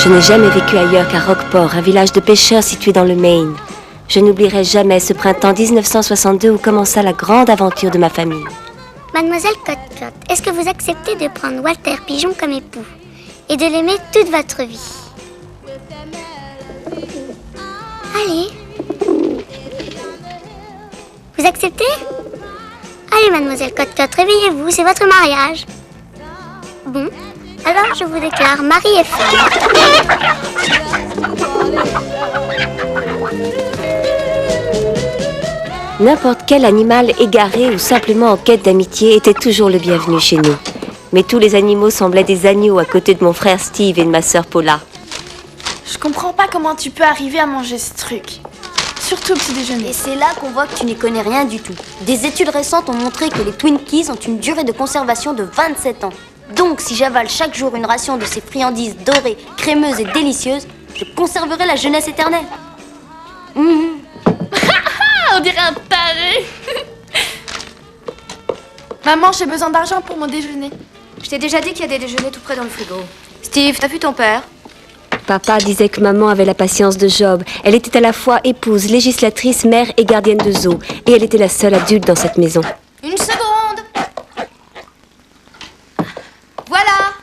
Je n'ai jamais vécu ailleurs qu'à Rockport, un village de pêcheurs situé dans le Maine. Je n'oublierai jamais ce printemps 1962 où commença la grande aventure de ma famille. Mademoiselle Cotte-Cotte, est-ce que vous acceptez de prendre Walter Pigeon comme époux et de l'aimer toute votre vie? Allez. Vous acceptez? Allez, Mademoiselle Cotte-Cotte, réveillez-vous, c'est votre mariage. Bon, alors je vous déclare mari et femme. N'importe quel animal égaré ou simplement en quête d'amitié était toujours le bienvenu chez nous. Mais tous les animaux semblaient des agneaux à côté de mon frère Steve et de ma sœur Paula. Je comprends pas comment tu peux arriver à manger ce truc. Surtout au petit déjeuner. Et c'est là qu'on voit que tu n'y connais rien du tout. Des études récentes ont montré que les Twinkies ont une durée de conservation de 27 ans. Donc si j'avale chaque jour une ration de ces friandises dorées, crémeuses et délicieuses, je conserverai la jeunesse éternelle. On dirait un taré. Maman, j'ai besoin d'argent pour mon déjeuner. Je t'ai déjà dit qu'il y a des déjeuners tout près dans le frigo. Steve, t'as vu ton père? Papa disait que maman avait la patience de Job. Elle était à la fois épouse, législatrice, mère et gardienne de zoo. Et elle était la seule adulte dans cette maison. Une seconde. Voilà.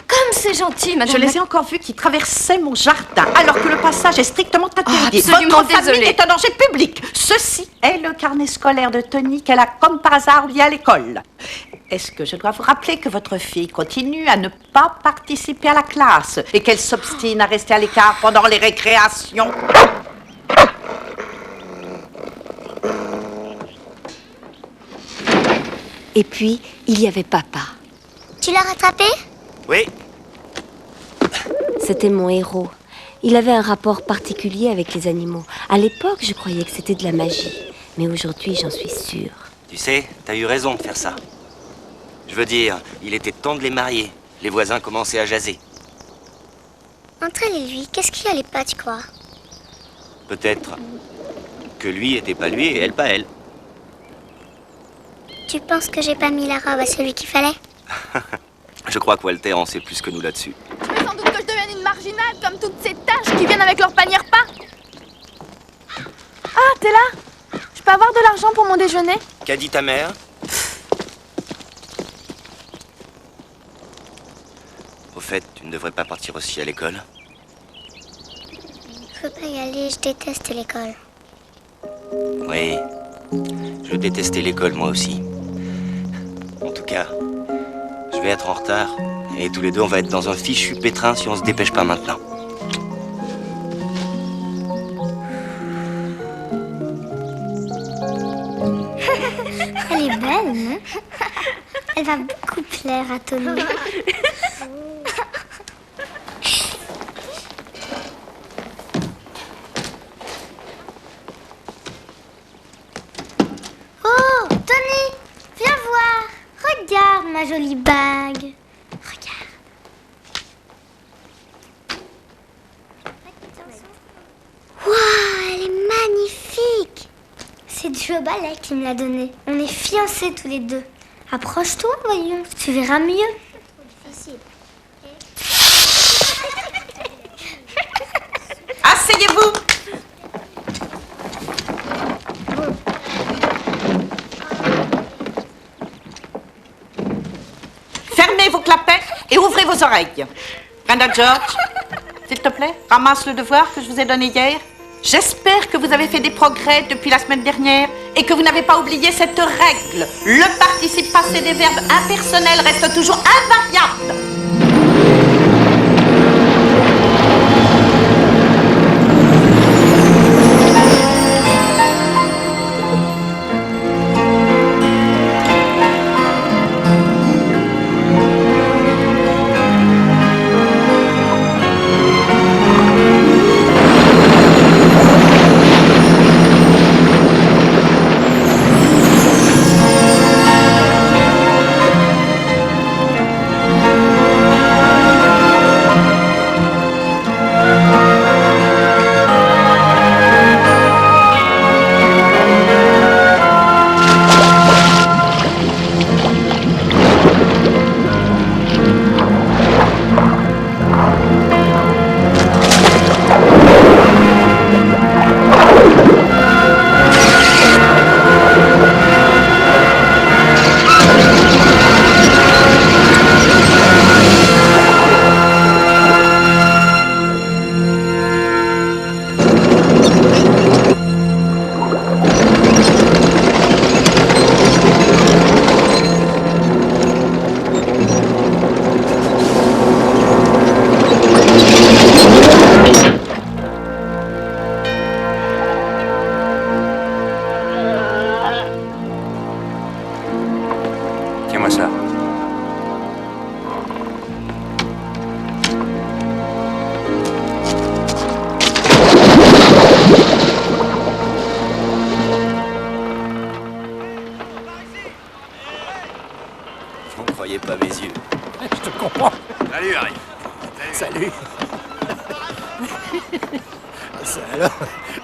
Comme c'est gentil, madame. Je les ai encore vus qui traversaient mon jardin, alors que le passage est strictement interdit. Absolument Votre famille désolée. est un danger public. Ceci est le carnet scolaire de Tony qu'elle a comme par hasard oublié à l'école. Est-ce que je dois vous rappeler que votre fille continue à ne pas participer à la classe et qu'elle s'obstine à rester à l'écart pendant les récréations? Et puis, il y avait papa. Tu l'as rattrapé? Oui, C'était mon héros. Il avait un rapport particulier avec les animaux. À l'époque, je croyais que c'était de la magie. Mais aujourd'hui, j'en suis sûre. tu sais, t'as eu raison de faire ça. Je veux dire, il était temps de les marier. Les voisins commençaient à jaser. Entre elle et lui, qu'est-ce qui allait pas, tu crois? Peut-être que lui était pas lui et elle pas elle. Tu penses que j'ai pas mis la robe à celui qu'il fallait? Je crois que Walter en sait plus que nous là-dessus. Tu veux sans doute que je devienne une marginale comme toutes ces tâches qui viennent avec leur panier repas? Ah, t'es là? Je peux avoir de l'argent pour mon déjeuner? Qu'a dit ta mère? Au fait, tu ne devrais pas partir aussi à l'école. Faut pas y aller, je déteste l'école. Oui, je détestais l'école moi aussi. En tout cas, je vais être en retard et tous les deux on va être dans un fichu pétrin si on se dépêche pas maintenant. Elle est belle, non? Elle va beaucoup plaire à Tony. Oh, Tony, viens voir. Regarde ma jolie bague. Regarde. Waouh, elle est magnifique. C'est Joe Ballet qui me l'a donnée. On est fiancés tous les deux. Approche-toi, voyons, tu verras mieux. Asseyez-vous. Fermez vos clapets et ouvrez vos oreilles. Brenda George, s'il te plaît, ramasse le devoir que je vous ai donné hier. J'espère que vous avez fait des progrès depuis la semaine dernière et que vous n'avez pas oublié cette règle. Le participe passé des verbes impersonnels reste toujours invariable.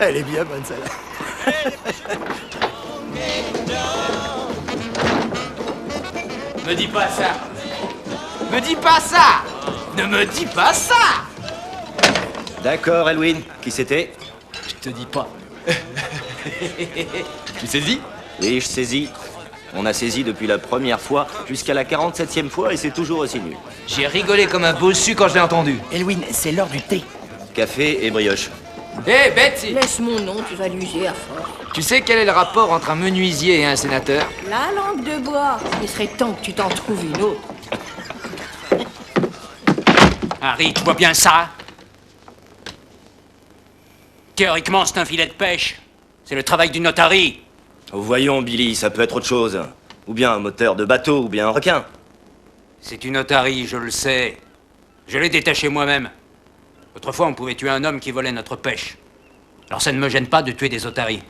Elle est bien bonne, celle-là. Me dis pas ça. Me dis pas ça. Ne me dis pas ça. D'accord, Elwin. Qui c'était? Je te dis pas. Tu saisis? Oui, je saisis. On a saisi depuis la première fois jusqu'à la 47e fois et c'est toujours aussi nul. J'ai rigolé comme un bossu quand je l'ai entendu. Elwin, c'est l'heure du thé. Café et brioche. Hé, Betsy! Laisse mon nom, tu vas l'user à force. Tu sais quel est le rapport entre un menuisier et un sénateur? La langue de bois. Il serait temps que tu t'en trouves une autre. Harry, tu vois bien ça? Théoriquement, c'est un filet de pêche. C'est le travail d'une otarie. Oh, voyons, Billy, ça peut être autre chose. Ou bien un moteur de bateau, ou bien un requin. C'est une otarie, je le sais. Je l'ai détaché moi-même. Autrefois, on pouvait tuer un homme qui volait notre pêche. Alors ça ne me gêne pas de tuer des otaries.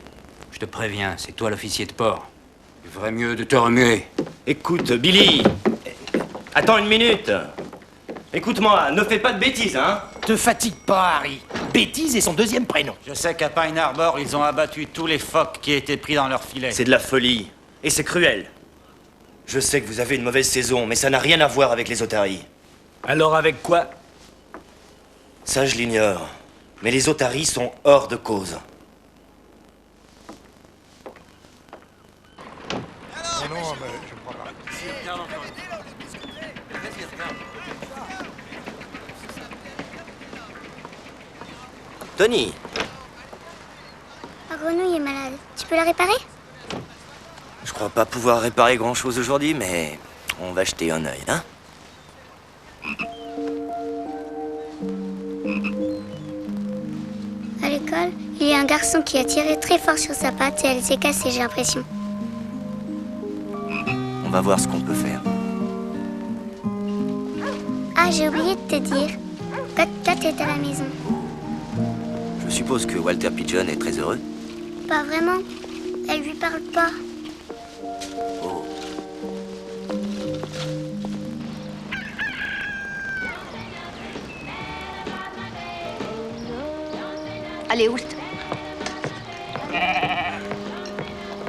Je te préviens, c'est toi l'officier de port. Il ferait mieux de te remuer. Écoute, Billy. Attends une minute. Écoute-moi, ne fais pas de bêtises, hein. Te fatigue pas, Harry. Bêtise est son deuxième prénom. Je sais qu'à Pine Harbor, ils ont abattu tous les phoques qui étaient pris dans leur filet. C'est de la folie. Et c'est cruel. Je sais que vous avez une mauvaise saison, mais ça n'a rien à voir avec les otaries. Alors avec quoi? Ça, je l'ignore. Mais les otaries sont hors de cause. Tony, Ma grenouille est malade. Tu peux la réparer? je crois pas pouvoir réparer grand-chose aujourd'hui, mais on va jeter un œil, hein. À l'école, il y a un garçon qui a tiré très fort sur sa patte et elle s'est cassée, j'ai l'impression. On va voir ce qu'on peut faire. Ah, j'ai oublié de te dire. Kat est à la maison. Je suppose que Walter Pigeon est très heureux. Pas vraiment. Elle lui parle pas. Oh. Allez, oust.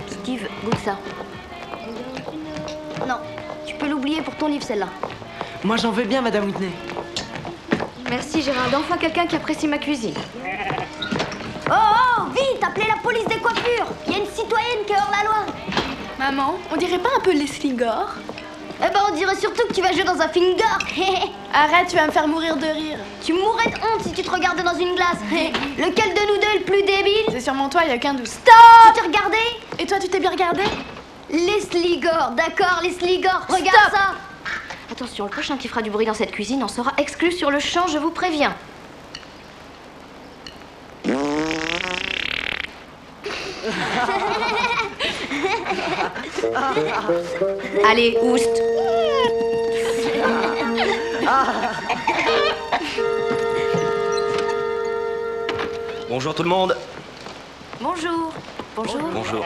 Steve, goûte ça. Non, tu peux l'oublier pour ton livre, celle-là. Moi, j'en veux bien, Madame Whitney. Merci Gérard, enfin quelqu'un qui apprécie ma cuisine. Oh, vite, appelez la police des coiffures. Il y a une citoyenne qui est hors la loi. Maman, on dirait pas un peu Leslie Gore? Eh ben, on dirait surtout que tu vas jouer dans un film gore. Arrête, tu vas me faire mourir de rire. Tu mourrais de honte si tu te regardais dans une glace. Lequel de nous deux est le plus débile? C'est sûrement toi, y a qu'un doute. Stop! Tu t'es regardé? Et toi, tu t'es bien regardé? Leslie Gore, d'accord, Leslie Gore, regarde ça. Attention, le prochain qui fera du bruit dans cette cuisine en sera exclu sur le champ, je vous préviens. Allez, oust. Bonjour tout le monde. Bonjour. Bonjour. Bonjour.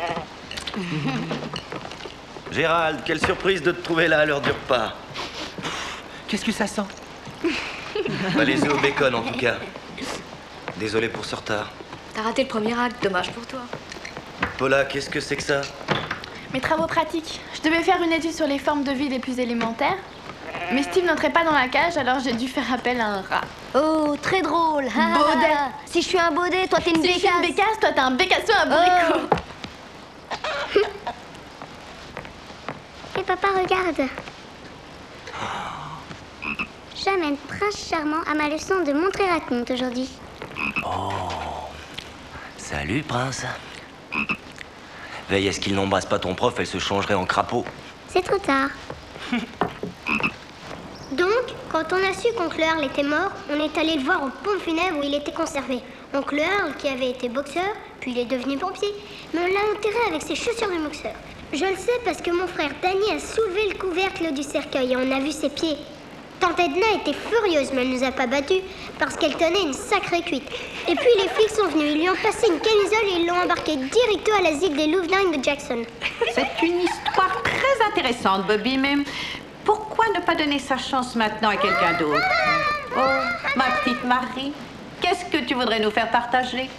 Gérald, quelle surprise de te trouver là à l'heure du repas. Qu'est-ce que ça sent? Bah, les œufs au bacon en tout cas. Désolé pour ce retard. T'as raté le premier acte, dommage pour toi. Paula, qu'est-ce que c'est que ça? Mes travaux pratiques. Je devais faire une étude sur les formes de vie les plus élémentaires. Mais Steve n'entrait pas dans la cage, alors j'ai dû faire appel à un rat. Oh, très drôle. Baudet. Si je suis un baudet, toi t'es une Si je suis bécasse. une bécasse, toi t'es un bécasseux, un bourricot. Et papa, regarde. J'amène Prince Charmant à ma leçon de montrer raconte aujourd'hui. Oh. Salut, Prince. Veille à ce qu'il n'embrasse pas ton prof, elle se changerait en crapaud. C'est trop tard. Donc, quand on a su qu'Oncle Earl était mort, on est allé le voir au pompe funèbre où il était conservé. Oncle Earl, qui avait été boxeur, puis il est devenu pompier, mais on l'a enterré avec ses chaussures de boxeur. Je le sais parce que mon frère Danny a soulevé le couvercle du cercueil et on a vu ses pieds. Tante Edna était furieuse, mais elle nous a pas battus parce qu'elle tenait une sacrée cuite. Et puis les flics sont venus, ils lui ont passé une camisole et ils l'ont embarqué directo à l'asile des Louvdines de Jackson. C'est une histoire très intéressante, Bobby, mais pourquoi ne pas donner sa chance maintenant à quelqu'un d'autre? Oh, ma petite Marie, qu'est-ce que tu voudrais nous faire partager?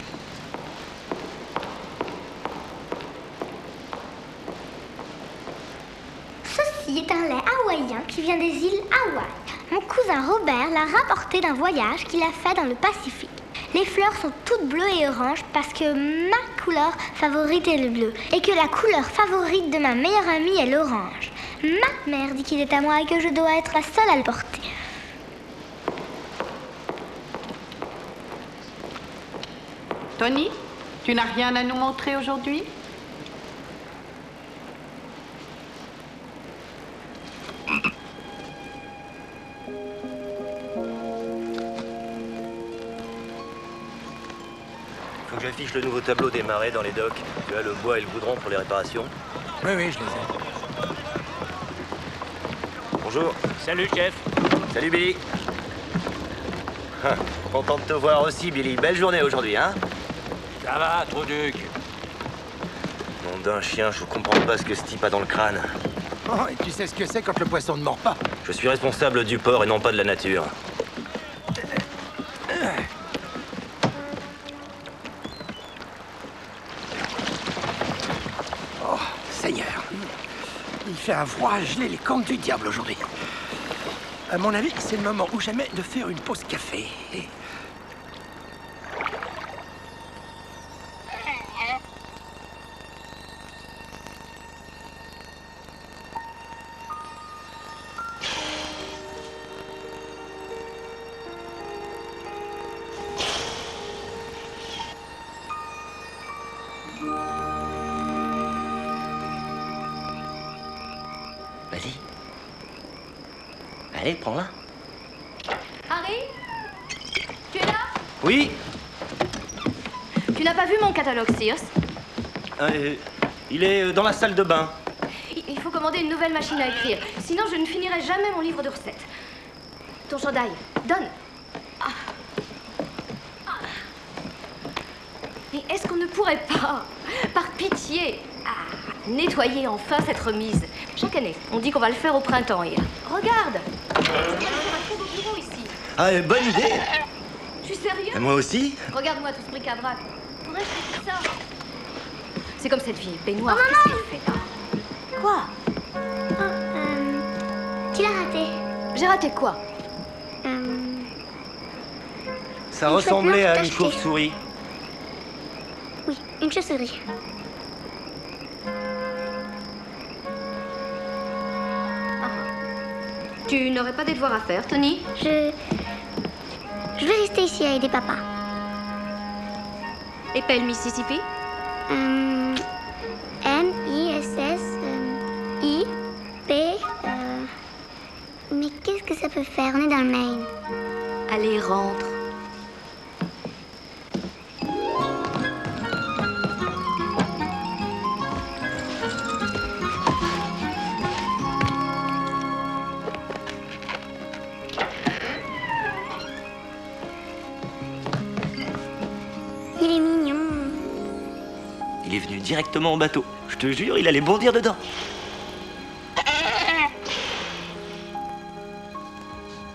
Lily est un lait hawaïen qui vient des îles Hawaï. Mon cousin Robert l'a rapporté d'un voyage qu'il a fait dans le Pacifique. Les fleurs sont toutes bleues et oranges parce que ma couleur favorite est le bleu et que la couleur favorite de ma meilleure amie est l'orange. Ma mère dit qu'il est à moi et que je dois être la seule à le porter. Tony, tu n'as rien à nous montrer aujourd'hui? Faut que j'affiche le nouveau tableau des marées dans les docks. Tu as le bois et le goudron pour les réparations. Oui, je les ai. Bonjour. Salut, chef. Salut, Billy. Content de te voir aussi, Billy. Belle journée aujourd'hui, hein? Ça va, Trouduc? Nom d'un chien, je comprends pas ce que ce type a dans le crâne. Oh, et tu sais ce que c'est quand le poisson ne mord pas? Je suis responsable du port et non pas de la nature. Oh, Seigneur. Il fait un froid gelé les cornes du diable aujourd'hui. À mon avis, c'est le moment ou jamais de faire une pause café. Vas-y. Allez, prends-la. Harry? Tu es là? Oui. Tu n'as pas vu mon catalogue Sears? Il est dans la salle de bain. Il faut commander une nouvelle machine à écrire. Sinon, je ne finirai jamais mon livre de recettes. Ton chandail, donne. Mais est-ce qu'on ne pourrait pas, par pitié, nettoyer enfin cette remise? Chaque année, on dit qu'on va le faire au printemps et... Regarde! On va faire un très beau bureau ici. Ah, bonne idée. Tu es sérieux? Et moi aussi. Regarde-moi tout ce bric-à-brac. Pourrais-je faire ça? C'est comme cette vieille baignoire. Oh, Qu'est-ce maman! qu'elle fait là? Quoi? Tu l'as raté. J'ai raté quoi? Ça Une ressemblait chouette à une tachetée. chauve-souris. Oui, une chauve-souris. Tu n'aurais pas des devoirs à faire, Tony? Je vais rester ici à aider papa. Épelle Mississippi? M-I-S-S-I-P... Mais qu'est-ce que ça peut faire? On est dans le Maine. Allez, rentre. Il est mignon. Il est venu directement au bateau. Je te jure, il allait bondir dedans.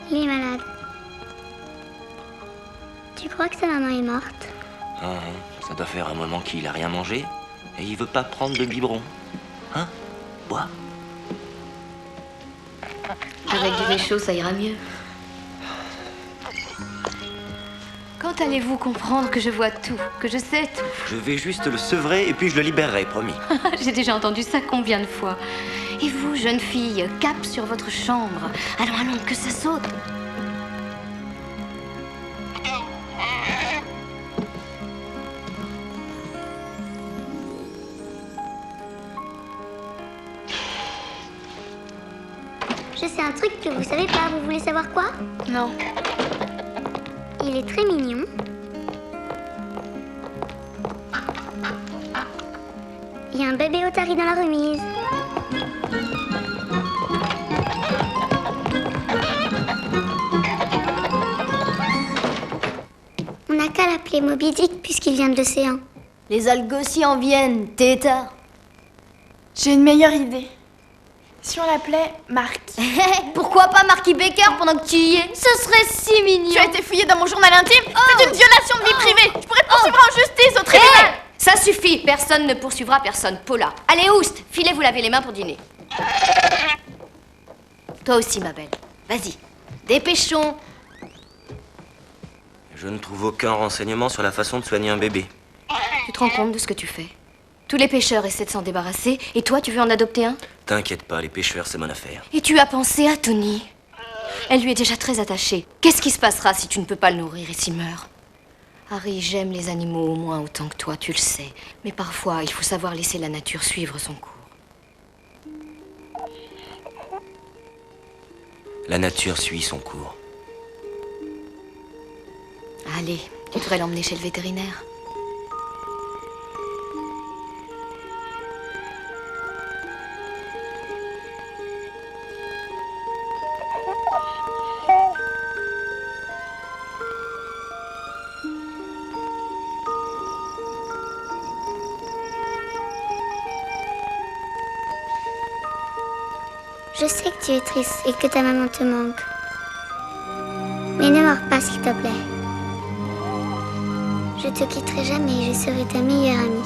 Il est malade. Tu crois que sa maman est morte? Ça doit faire un moment qu'il a rien mangé. Et il veut pas prendre de biberon. Hein? Bois. Avec du lait chaud, ça ira mieux. Quand allez-vous comprendre que je vois tout, que je sais tout? Je vais juste le sevrer et puis je le libérerai, promis. J'ai déjà entendu ça combien de fois? Et vous, jeune fille, cap sur votre chambre. Allons, allons, que ça saute. Je sais un truc que vous savez pas. Vous voulez savoir quoi? Non. Il est très mignon. Il y a un bébé otari dans la remise. On n'a qu'à l'appeler Moby Dick puisqu'il vient de l'océan. Les algues aussi en viennent, tétard. J'ai une meilleure idée. Si on l'appelait Marky. Pourquoi pas Marky Baker pendant que tu y es? Ce serait si mignon. Tu as été fouillé dans mon journal intime? C'est une violation de vie privée. Je pourrais te poursuivre en justice au tribunal. Ça suffit, personne ne poursuivra personne. Paula. Allez, Oust, filez vous laver les mains pour dîner. Toi aussi, ma belle. Vas-y, dépêchons. Je ne trouve aucun renseignement sur la façon de soigner un bébé. Tu te rends compte de ce que tu fais? Tous les pêcheurs essaient de s'en débarrasser, et toi, tu veux en adopter un? T'inquiète pas, les pêcheurs, c'est mon affaire. Et tu as pensé à Tony? Elle lui est déjà très attachée. Qu'est-ce qui se passera si tu ne peux pas le nourrir et s'il meurt? Harry, j'aime les animaux au moins autant que toi, tu le sais. Mais parfois, il faut savoir laisser la nature suivre son cours. La nature suit son cours. Allez, tu devrais l'emmener chez le vétérinaire. Je sais que tu es triste et que ta maman te manque. Mais ne meurs pas, s'il te plaît. Je te quitterai jamais et je serai ta meilleure amie.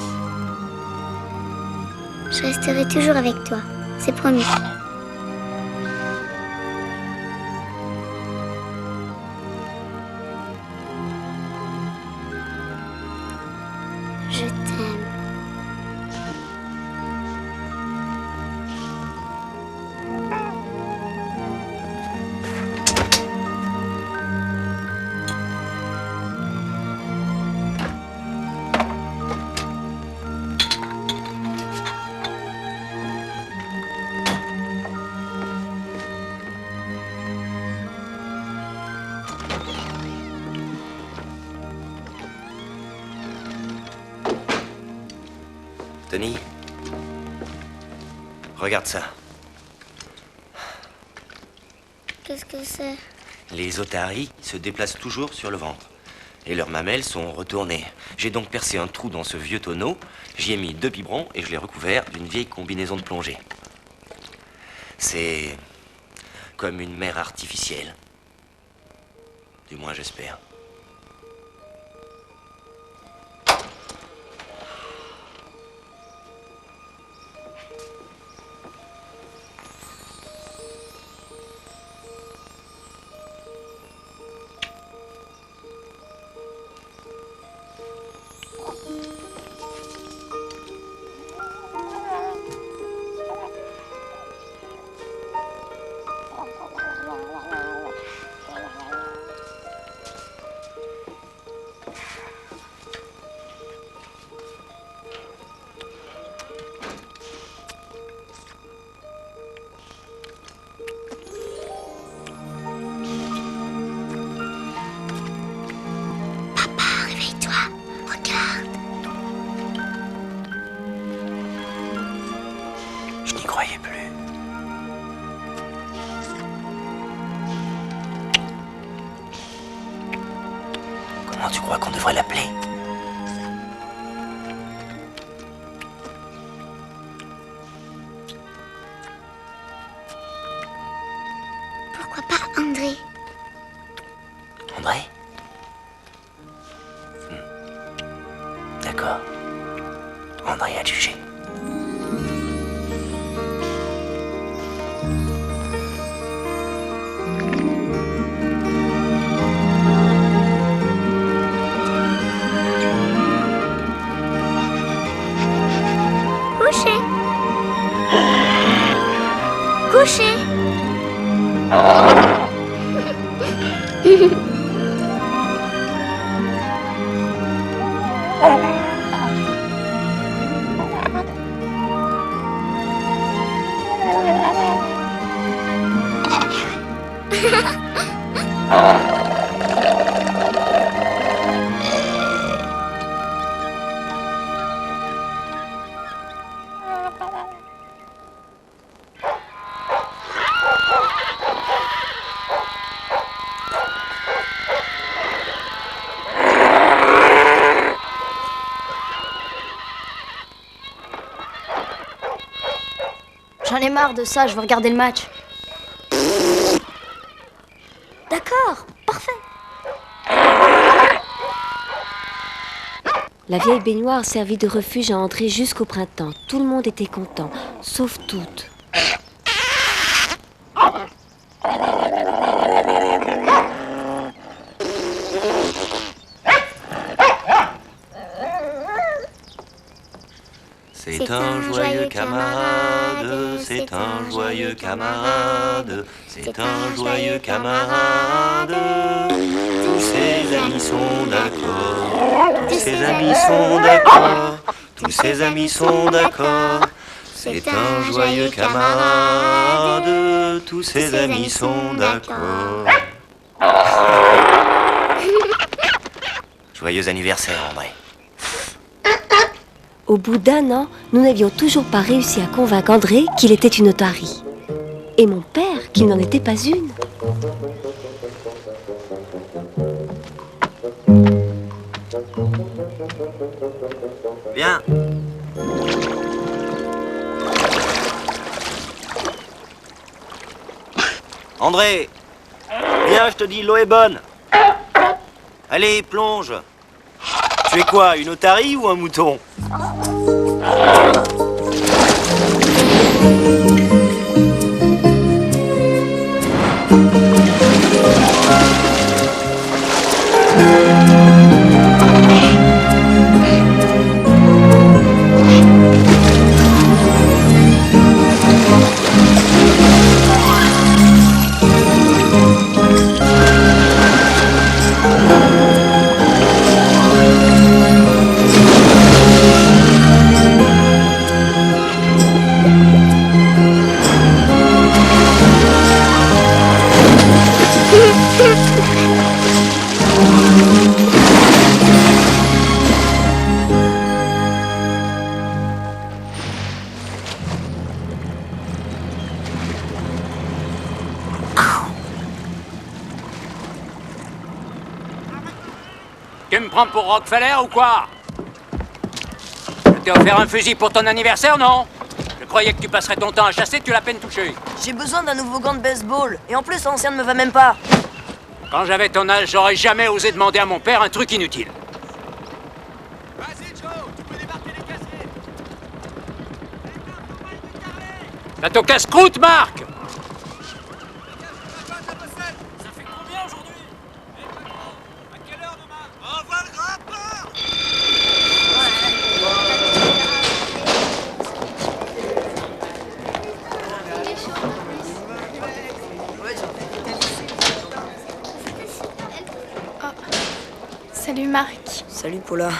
Je resterai toujours avec toi, c'est promis. Je t'aime. Tony, regarde ça. Qu'est-ce que c'est? Les otaries se déplacent toujours sur le ventre. Et leurs mamelles sont retournées. J'ai donc percé un trou dans ce vieux tonneau, j'y ai mis 2 biberons et je l'ai recouvert d'une vieille combinaison de plongée. C'est comme une mer artificielle. Du moins, j'espère. Comment tu crois qu'on devrait l'appeler? Pourquoi pas André? André? D'accord. André a jugé. Coucher. Coucher. J'en ai marre de ça, je veux regarder le match. D'accord, parfait. La vieille baignoire servit de refuge à André jusqu'au printemps. Tout le monde était content, sauf toutes. C'est un joyeux camarade, c'est un joyeux camarade, c'est un joyeux camarade. Tous ses amis sont d'accord, tous ses amis sont d'accord, tous ses amis sont d'accord. C'est un joyeux camarade, tous ses amis sont d'accord. Joyeux anniversaire, André. Au bout d'1 an, nous n'avions toujours pas réussi à convaincre André qu'il était une otarie. Et mon père qu'il n'en était pas une. Viens. André, viens, je te dis, l'eau est bonne. Allez, plonge. Tu es quoi, une otarie ou un mouton? Tu me prends pour Rockefeller ou quoi? Je t'ai offert un fusil pour ton anniversaire, non? Je croyais que tu passerais ton temps à chasser, tu l'as à peine touché. J'ai besoin d'un nouveau gant de baseball. Et en plus, l'ancien ne me va même pas. Quand j'avais ton âge, j'aurais jamais osé demander à mon père un truc inutile. Vas-y, Joe, tu peux débarquer les casiers. T'as ton casse-croûte, Marc! Ça fait combien aujourd'hui? À quelle heure demain? Envoie le rapport! Salut Marc. Salut Paula.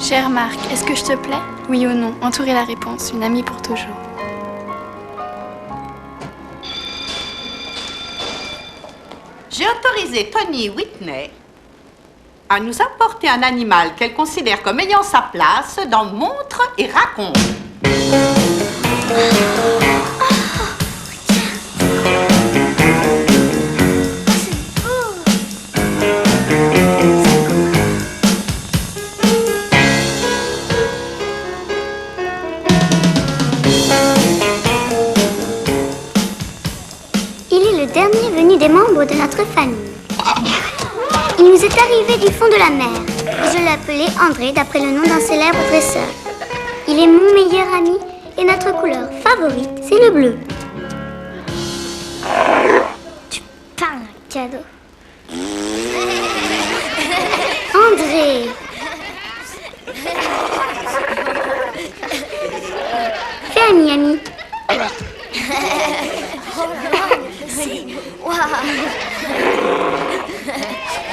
Cher Marc, est-ce que je te plais? Oui ou non? Entourer la réponse, une amie pour toujours. J'ai autorisé Tony Whitney à nous apporter un animal qu'elle considère comme ayant sa place dans Montre et Raconte. Il est le dernier venu des membres de notre famille. Il nous est arrivé du fond de la mer. Et je l'appelais André d'après le nom d'un célèbre dresseur. Il est mon meilleur ami et notre couleur favorite, c'est le bleu. Tu parles un cadeau. André. Fais ami.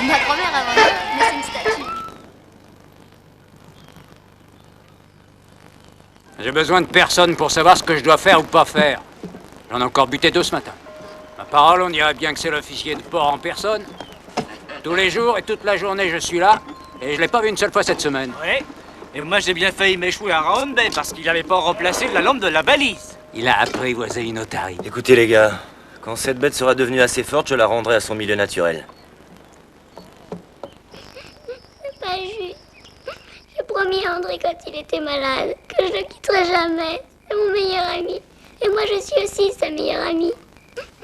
Ma grand-mère a laissé une statue. J'ai besoin de personne pour savoir ce que je dois faire ou pas faire. J'en ai encore buté 2 ce matin. Ma parole, on dirait bien que c'est l'officier de port en personne. Tous les jours et toute la journée, je suis là, et je l'ai pas vu une seule fois cette semaine. Ouais. Et moi, j'ai bien failli m'échouer à Round Bay parce qu'il n'avait pas remplacé la lampe de la balise. Il a apprivoisé une otarie. Écoutez les gars, quand cette bête sera devenue assez forte, je la rendrai à son milieu naturel. C'est pas juste. J'ai promis à André quand il était malade que je le quitterai jamais. C'est mon meilleur ami. Et moi, je suis aussi sa meilleure amie.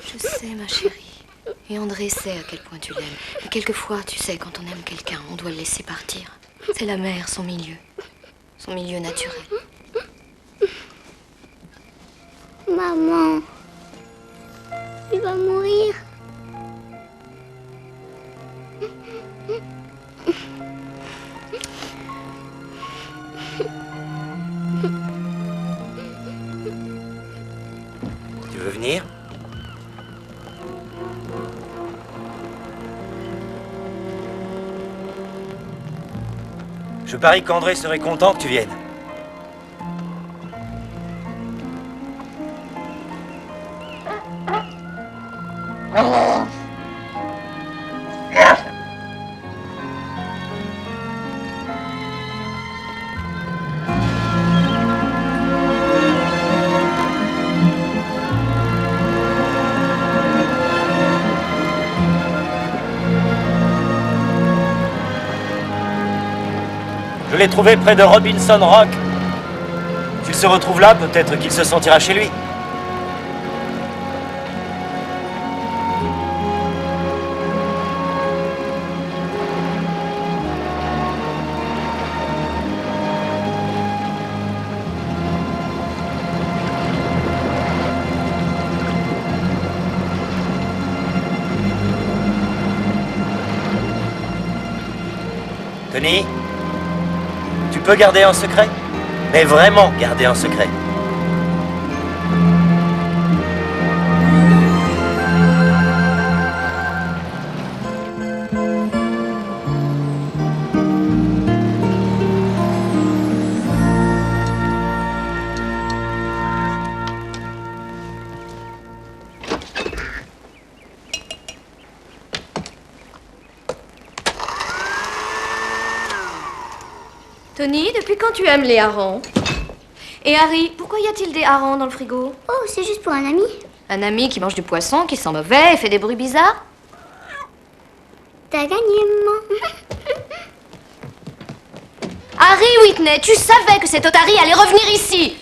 Je sais, ma chérie. Et André sait à quel point tu l'aimes. Et quelquefois, tu sais, quand on aime quelqu'un, on doit le laisser partir. C'est la mer, son milieu. Son milieu naturel. Maman, il va mourir. Tu veux venir? Je parie qu'André serait content que tu viennes. Je l'ai trouvé près de Robinson Rock. S'il se retrouve là, peut-être qu'il se sentira chez lui. Tony, tu peux garder un secret? Mais vraiment garder un secret. Tony, depuis quand tu aimes les harengs? Et Harry, pourquoi y a-t-il des harengs dans le frigo? Oh, c'est juste pour un ami. Un ami qui mange du poisson, qui sent mauvais et fait des bruits bizarres? T'as gagné, maman. Harry Whitney, tu savais que cet otari allait revenir ici!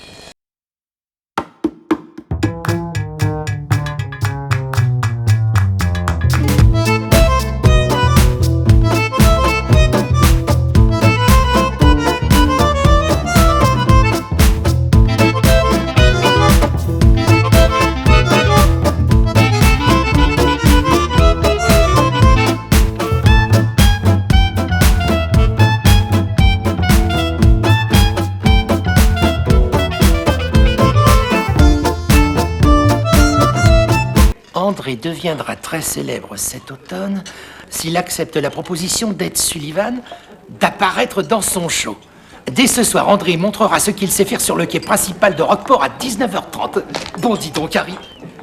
André deviendra très célèbre cet automne s'il accepte la proposition d'Ed Sullivan d'apparaître dans son show. Dès ce soir, André montrera ce qu'il sait faire sur le quai principal de Rockport à 19h30. Bon, dis donc, Harry,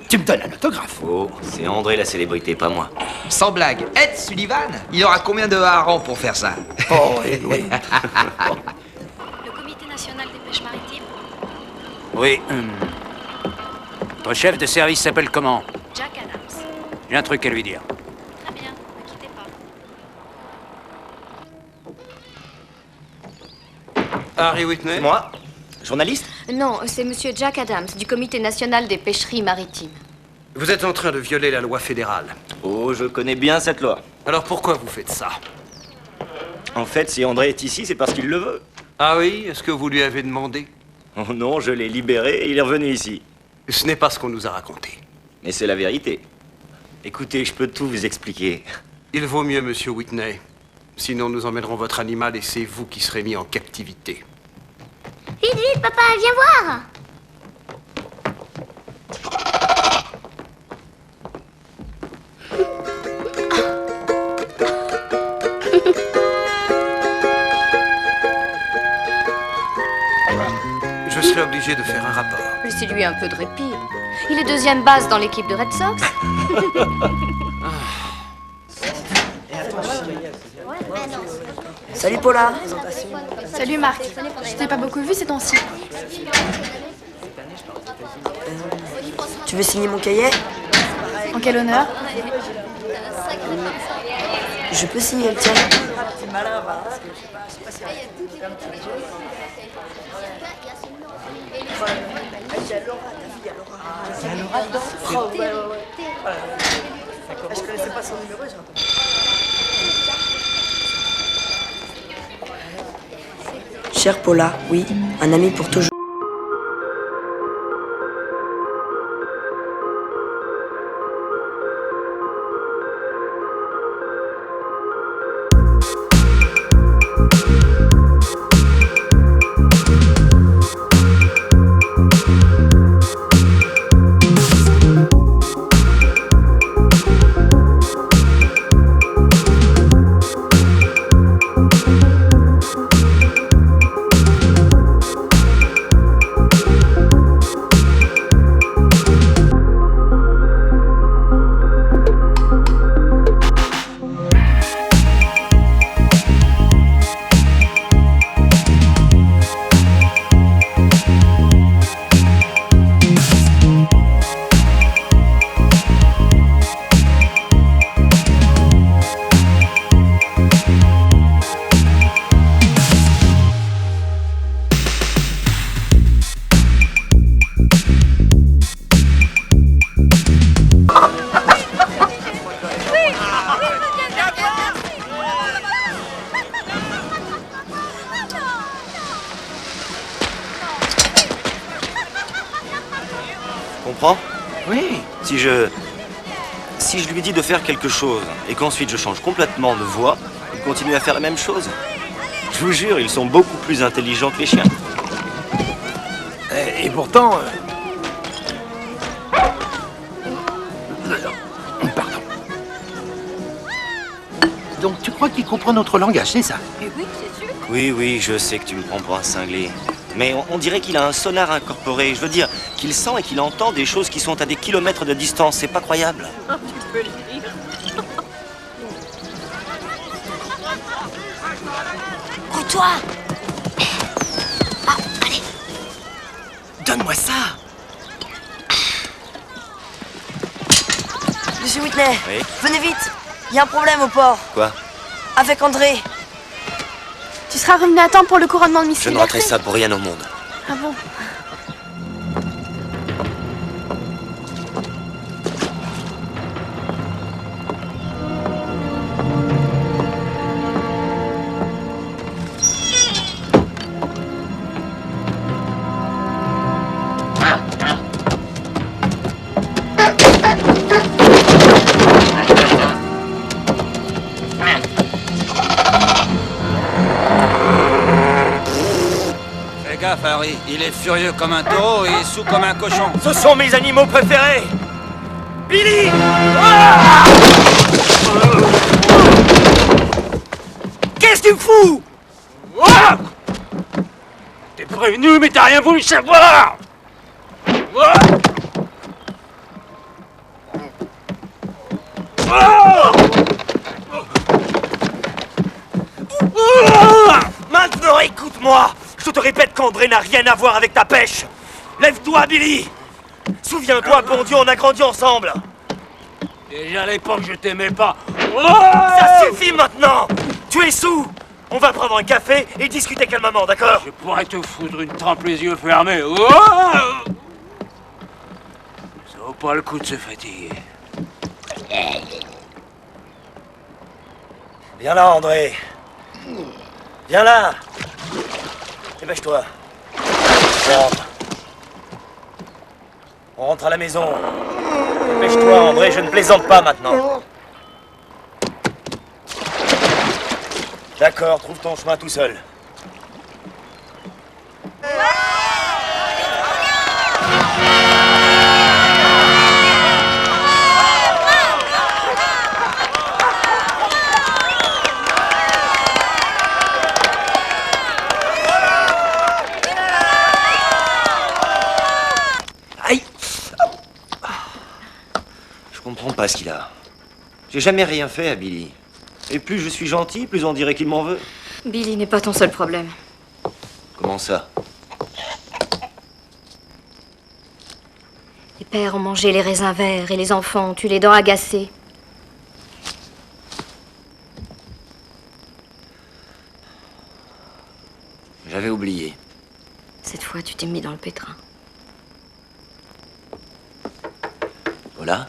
tu me donnes un autographe. Oh, c'est André la célébrité, pas moi. Sans blague, Ed Sullivan, il aura combien de harengs pour faire ça? Oh, oui. Le comité national des pêches maritimes? Oui. Votre chef de service s'appelle comment? Jack Adams. J'ai un truc à lui dire. Très bien, ne quittez pas. Harry Whitney? C'est moi? Journaliste? Non, c'est monsieur Jack Adams, du comité national des pêcheries maritimes. Vous êtes en train de violer la loi fédérale. Oh, je connais bien cette loi. Alors pourquoi vous faites ça? En fait, si André est ici, c'est parce qu'il le veut. Ah oui? Est-ce que vous lui avez demandé? Oh non, je l'ai libéré et il est revenu ici. Ce n'est pas ce qu'on nous a raconté. Mais c'est la vérité. Écoutez, je peux tout vous expliquer. Il vaut mieux, monsieur Whitney. Sinon, nous emmènerons votre animal et c'est vous qui serez mis en captivité. Vite, vite, papa, viens voir. Je serai obligé de faire un rapport. Laissez-lui un peu de répit. Il est deuxième base dans l'équipe de Red Sox. Salut Paula. Salut Marc. Je t'ai pas beaucoup vu ces temps-ci. Tu veux signer mon cahier? En quel honneur? Je peux signer le tien. Je connaissais pas son numéro, Chère Paula, oui, un ami pour toujours. comprends? Oui. Si je lui dis de faire quelque chose et qu'ensuite je change complètement de voie, il continue à faire la même chose. Je vous jure, ils sont beaucoup plus intelligents que les chiens. Et pourtant... Pardon. Donc tu crois qu'il comprend notre langage, c'est ça? Mais oui, c'est sûr. Oui, je sais que tu me prends pour un cinglé. Mais on dirait qu'il a un sonar incorporé. Je veux dire, qu'il sent et qu'il entend des choses qui sont à des kilomètres de distance. C'est pas croyable. Tu peux le dire. Rue-toi! Ah, allez! Donne-moi ça! Monsieur Whitney, Oui? venez vite. Il y a un problème au port. Quoi? Avec André. Tu seras revenu à temps pour le couronnement de Miss Je ne Liberté? raterai ça pour rien au monde. Ah bon? Fais gaffe, Harry. Il est furieux comme un taureau et sous comme un cochon. Ce sont mes animaux préférés! Billy! Ah! Qu'est-ce que tu fous? Ah! T'es prévenu, mais t'as rien voulu savoir! Ah! Ah! Maintenant, écoute-moi! Je te répète qu'André n'a rien à voir avec ta pêche! Lève-toi, Billy! Souviens-toi, bon Dieu, on a grandi ensemble! Déjà à l'époque, je t'aimais pas. Ça suffit maintenant! Tu es sous! On va prendre un café et discuter calmement, d'accord? Je pourrais te foutre une trempe les yeux fermés. Ça vaut pas le coup de se fatiguer. Viens là, André. Viens là. Dépêche-toi. Rentre. On rentre à la maison. Dépêche-toi, André, je ne plaisante pas maintenant. D'accord, trouve ton chemin tout seul. Aïe! Je comprends pas ce qu'il a. J'ai jamais rien fait à Billy. Et plus je suis gentil, plus on dirait qu'il m'en veut. Billy n'est pas ton seul problème. Comment ça? Les pères ont mangé les raisins verts et les enfants ont eu les dents agacées. J'avais oublié. Cette fois, tu t'es mis dans le pétrin. Voilà.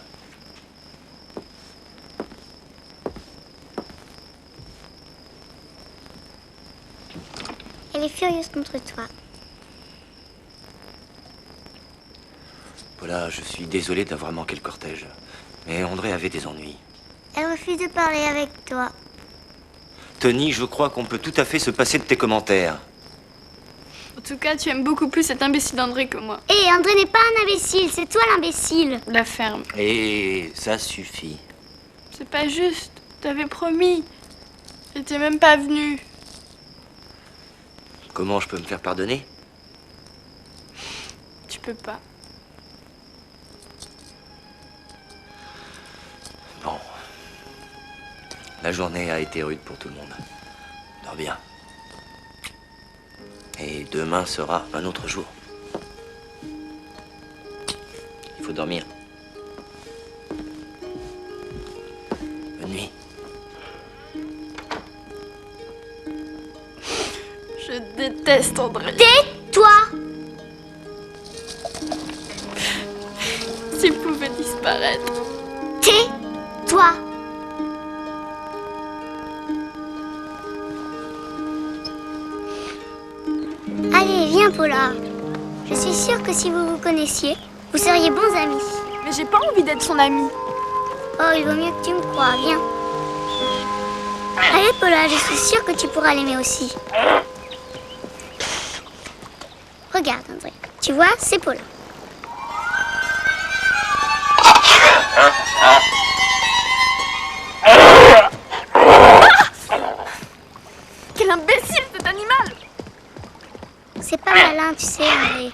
Elle est furieuse contre toi. Voilà, je suis désolé d'avoir manqué le cortège. Mais André avait des ennuis. Elle refuse de parler avec toi. Tony, je crois qu'on peut tout à fait se passer de tes commentaires. En tout cas, tu aimes beaucoup plus cet imbécile d'André que moi. Hé, André n'est pas un imbécile, c'est toi l'imbécile. La ferme. Et ça suffit. C'est pas juste. T'avais promis. Et t'es même pas venu. Comment je peux me faire pardonner? Tu peux pas. Bon. La journée a été rude pour tout le monde. Dors bien. Et demain sera un autre jour. Il faut dormir. Bonne nuit. Je déteste André. Tais-toi! S'il pouvait disparaître. Tais-toi! Allez, viens, Paula. Je suis sûre que si vous vous connaissiez, Vous seriez bons amis. Mais j'ai pas envie d'être son amie. Oh, il vaut mieux que tu me crois, viens. Allez, Paula, je suis sûre que tu pourras l'aimer aussi. Regarde, André. Tu vois, c'est Paula. Quel imbécile, cet animal! C'est pas malin, tu sais, André.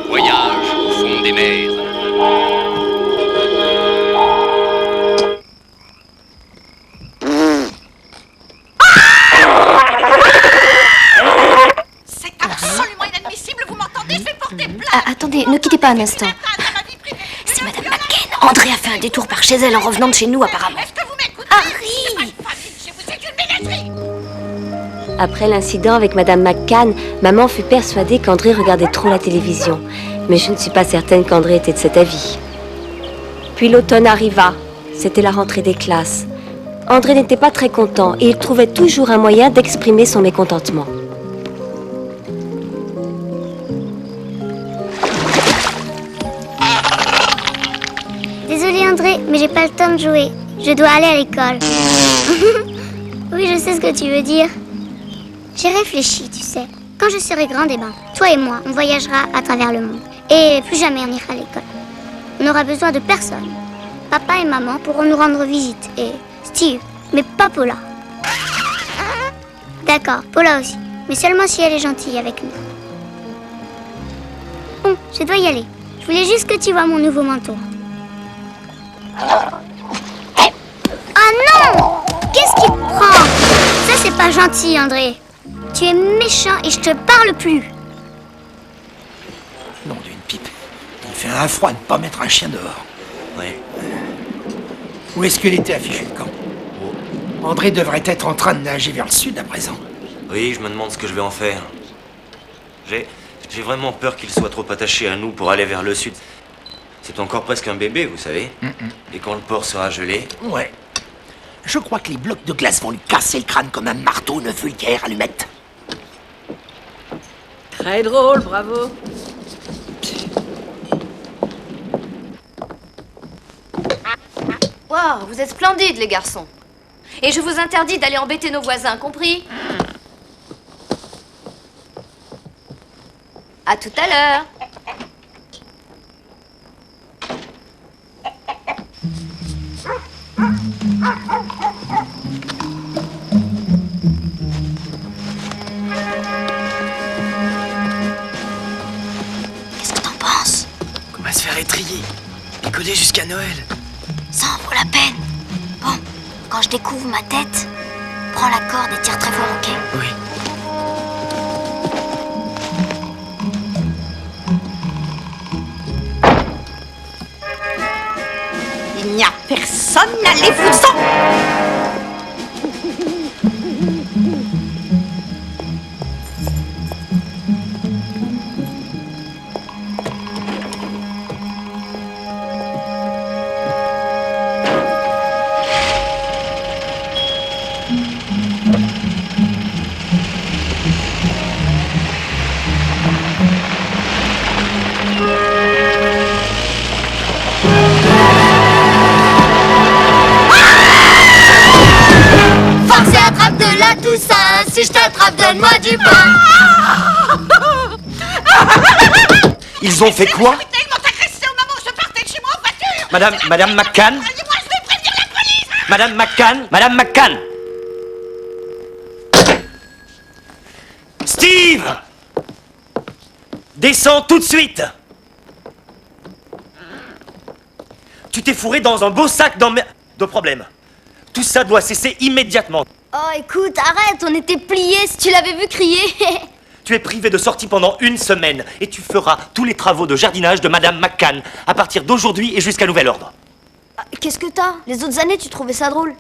Voyage au fond des mers. C'est absolument inadmissible, vous m'entendez? Je vais porter plainte. Ah, attendez, ne quittez pas un instant. C'est Madame McCann. André a fait un détour par chez elle en revenant de chez nous, apparemment. Harry! Après l'incident avec Madame McCann, maman fut persuadée qu'André regardait trop la télévision. Mais je ne suis pas certaine qu'André était de cet avis. Puis l'automne arriva. C'était la rentrée des classes. André n'était pas très content et il trouvait toujours un moyen d'exprimer son mécontentement. Désolée, André, mais j'ai pas le temps de jouer. Je dois aller à l'école. Oui, je sais ce que tu veux dire. J'ai réfléchi, tu sais. Quand je serai grande, eh ben, toi et moi, on voyagera à travers le monde. Et plus jamais on ira à l'école. On n'aura besoin de personne. Papa et maman pourront nous rendre visite. Et Steve, mais pas Paula. D'accord, Paula aussi. Mais seulement si elle est gentille avec nous. Bon, je dois y aller. Je voulais juste que tu vois mon nouveau manteau. Ah non! Qu'est-ce qui te prend? Ça, c'est pas gentil, André. Tu es méchant et je te parle plus. Nom d'une pipe. Il fait un froid de ne pas mettre un chien dehors. Ouais. Où est-ce qu'il était affiché le camp? André devrait être en train de nager vers le sud à présent. Oui, je me demande ce que je vais en faire. J'ai vraiment peur qu'il soit trop attaché à nous pour aller vers le sud. C'est encore presque un bébé, vous savez. Et quand le port sera gelé... Ouais. Je crois que les blocs de glace vont lui casser le crâne comme un marteau ne vulgaire allumette. Très drôle, bravo. Waouh, vous êtes splendides, les garçons. Et je vous interdis d'aller embêter nos voisins, compris? À tout à l'heure. Qu'est-ce que t'en penses? Qu'on va se faire étrier. Picoler jusqu'à Noël. Ça en vaut la peine. Bon, quand je découvre ma tête, prends la corde et tire très fort, ok? Oui. Il n'y a personne, allez-vous-en! Force et attrape de la Toussaint. Si je t'attrape, donne-moi du pain. Ils ont fait quoi? Ils m'ont agressé au moment où je partais de chez moi en voiture! Madame McCann? Moi, je vais prévenir la police! Madame McCann? Madame McCann? Steve! Descends tout de suite! Tu t'es fourré dans un beau sac de problèmes. Tout ça doit cesser immédiatement. Oh, écoute, arrête, on était pliés si tu l'avais vu crier. Tu es privé de sortie pendant 1 semaine et tu feras tous les travaux de jardinage de Madame McCann à partir d'aujourd'hui et jusqu'à nouvel ordre. Qu'est-ce que t'as? Les autres années, tu trouvais ça drôle.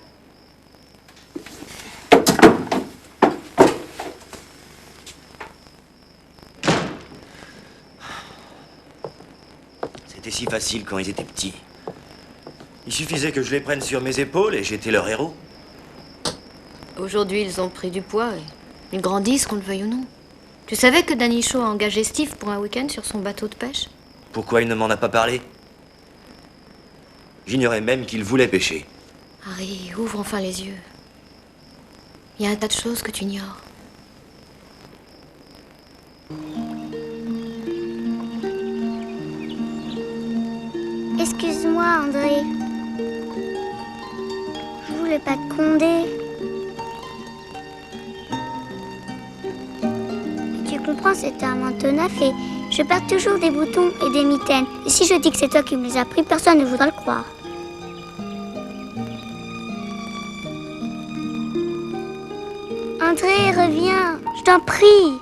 C'était si facile quand ils étaient petits. Il suffisait que je les prenne sur mes épaules et j'étais leur héros. Aujourd'hui, ils ont pris du poids et ils grandissent, qu'on le veuille ou non. Tu savais que Danny Shaw a engagé Steve pour un week-end sur son bateau de pêche? Pourquoi il ne m'en a pas parlé? J'ignorais même qu'il voulait pêcher. Harry, ouvre enfin les yeux. Il y a un tas de choses que tu ignores. Excuse-moi, André. Je voulais pas te gronder. Tu comprends, c'était un manteau neuf et je perds toujours des boutons et des mitaines. Et si je dis que c'est toi qui me les as pris, personne ne voudra le croire. André, reviens, je t'en prie.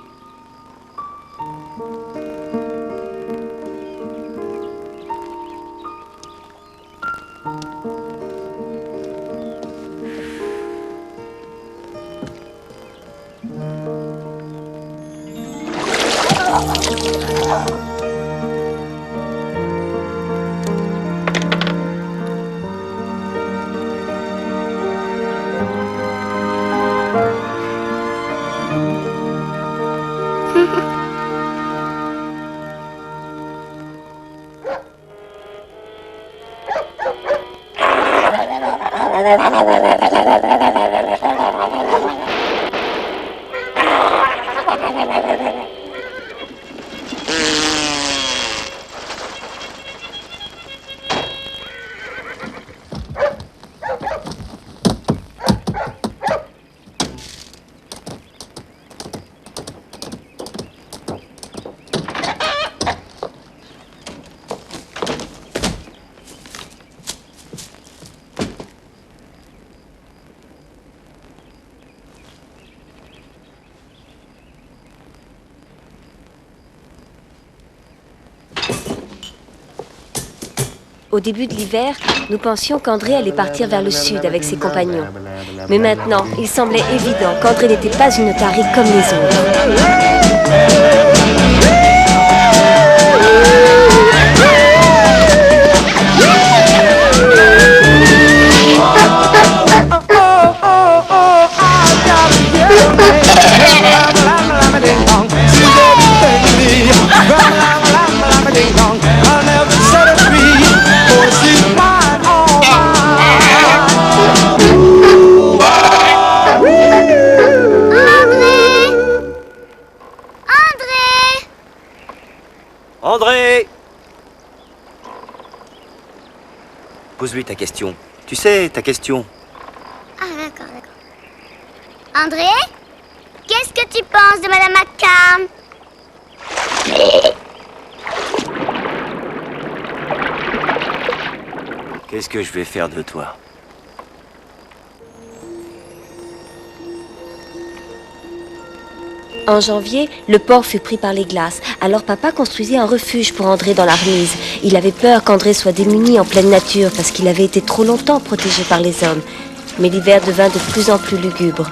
Au début de l'hiver, nous pensions qu'André allait partir vers le sud avec ses compagnons. Mais maintenant, il semblait évident qu'André n'était pas une otarie comme les autres. André! Pose-lui ta question. Tu sais, ta question. Ah, d'accord, d'accord. André, qu'est-ce que tu penses de Madame McCann? Qu'est-ce que je vais faire de toi? En janvier, le port fut pris par les glaces. Alors papa construisit un refuge pour André dans la remise. Il avait peur qu'André soit démuni en pleine nature parce qu'il avait été trop longtemps protégé par les hommes. Mais l'hiver devint de plus en plus lugubre.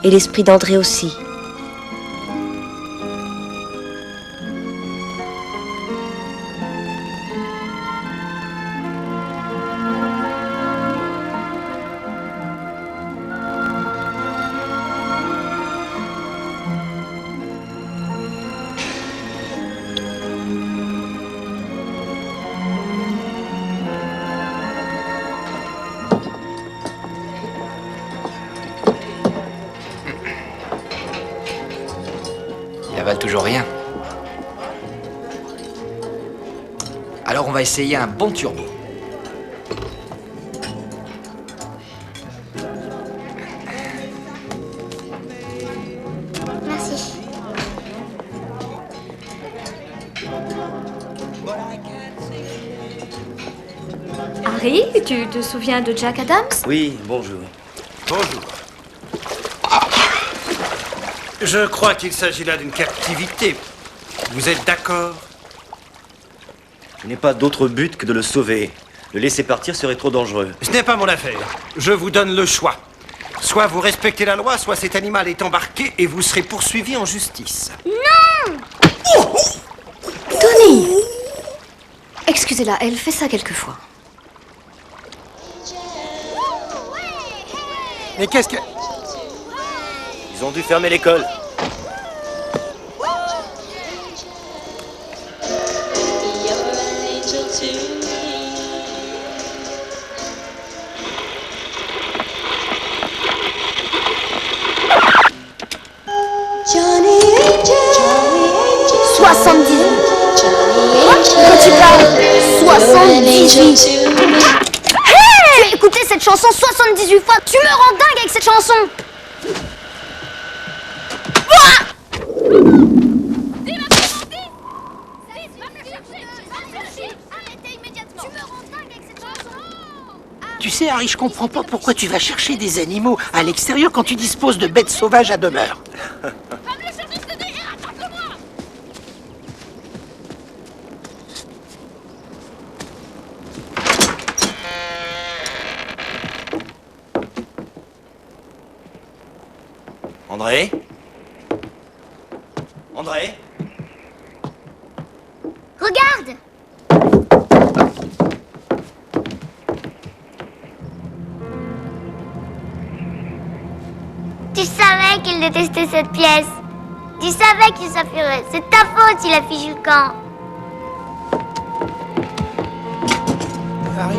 Et l'esprit d'André aussi. Il avale toujours rien. Alors on va essayer un bon turbo. Merci. Harry, tu te souviens de Jack Adams? Oui, bonjour. Bonjour. Je crois qu'il s'agit là d'une captivité. Vous êtes d'accord? Je n'ai pas d'autre but que de le sauver. Le laisser partir serait trop dangereux. Ce n'est pas mon affaire. Je vous donne le choix. Soit vous respectez la loi, soit cet animal est embarqué et vous serez poursuivi en justice. Non! Tony! Excusez-la, elle fait ça quelquefois. Mais qu'est-ce que... Ils ont dû fermer l'école. Johnny Angel. 78. Quand tu parles 78. Hey! Tu as écouté cette chanson 78 fois. Tu me rends dingue avec cette chanson. Tu sais, Harry, je comprends pas pourquoi tu vas chercher des animaux à l'extérieur quand tu disposes de bêtes sauvages à demeure. André? André? Regarde! Tu savais qu'il détestait cette pièce. Tu savais qu'il s'affurait. C'est ta faute s'il a fichu le camp. Harry,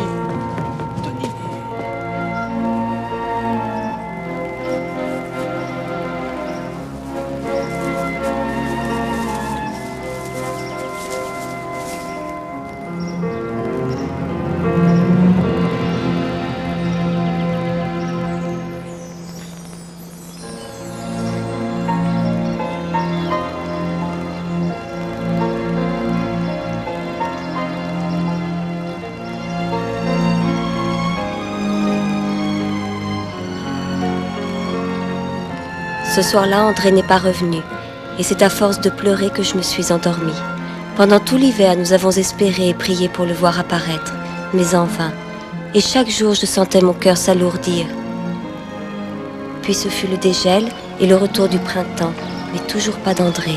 Ce soir-là, André n'est pas revenu, et c'est à force de pleurer que je me suis endormie. Pendant tout l'hiver, nous avons espéré et prié pour le voir apparaître, mais en vain. Et chaque jour, je sentais mon cœur s'alourdir. Puis ce fut le dégel et le retour du printemps, mais toujours pas d'André.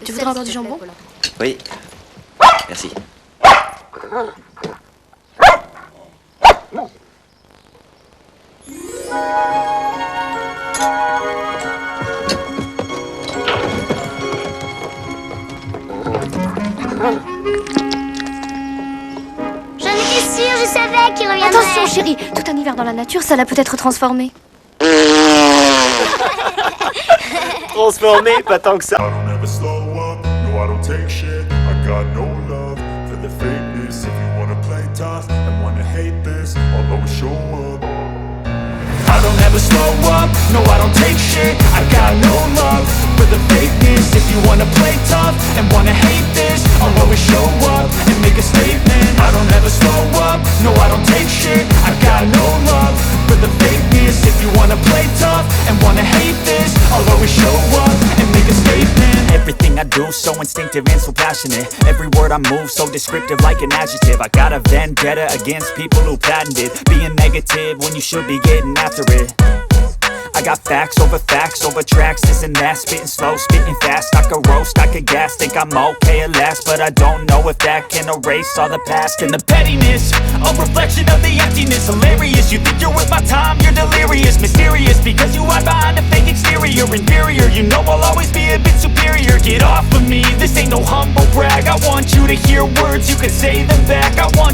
Tu voudrais encore du jambon? Oui. Merci. J'en étais sûre, je savais qu'il reviendrait. Attention, chérie, tout un hiver dans la nature, ça l'a peut-être transformé. Transformé, pas tant que ça. I don't take shit, I got no love for the fakeness. If you wanna play tough and wanna hate this, I'll always show up. I don't ever slow up, no I don't take shit. I got no love for the fakeness. If you wanna play tough and wanna hate this, I'll always show up and make a statement. I don't ever slow up, no I don't take shit. I got no love for the fakeness. If you wanna play tough and wanna hate this, I'll always show up and make a statement. Everything I do so instinctive and so passionate. Every word I move so descriptive like an adjective. I got a vendetta against people who patented being negative when you should be getting after it. I got facts over tracks, this and that. Spitting slow, spitting fast, I could roast, I could gas. Think I'm okay at last, but I don't know if that can erase all the past. And the pettiness, a reflection of the emptiness. Hilarious, you think you're worth my time, you're delirious. Mysterious, because you hide behind a fake exterior. Inferior, you know I'll always be a bit superior. Get off of me, this ain't no humble brag. I want you to hear words, you can say them back. I want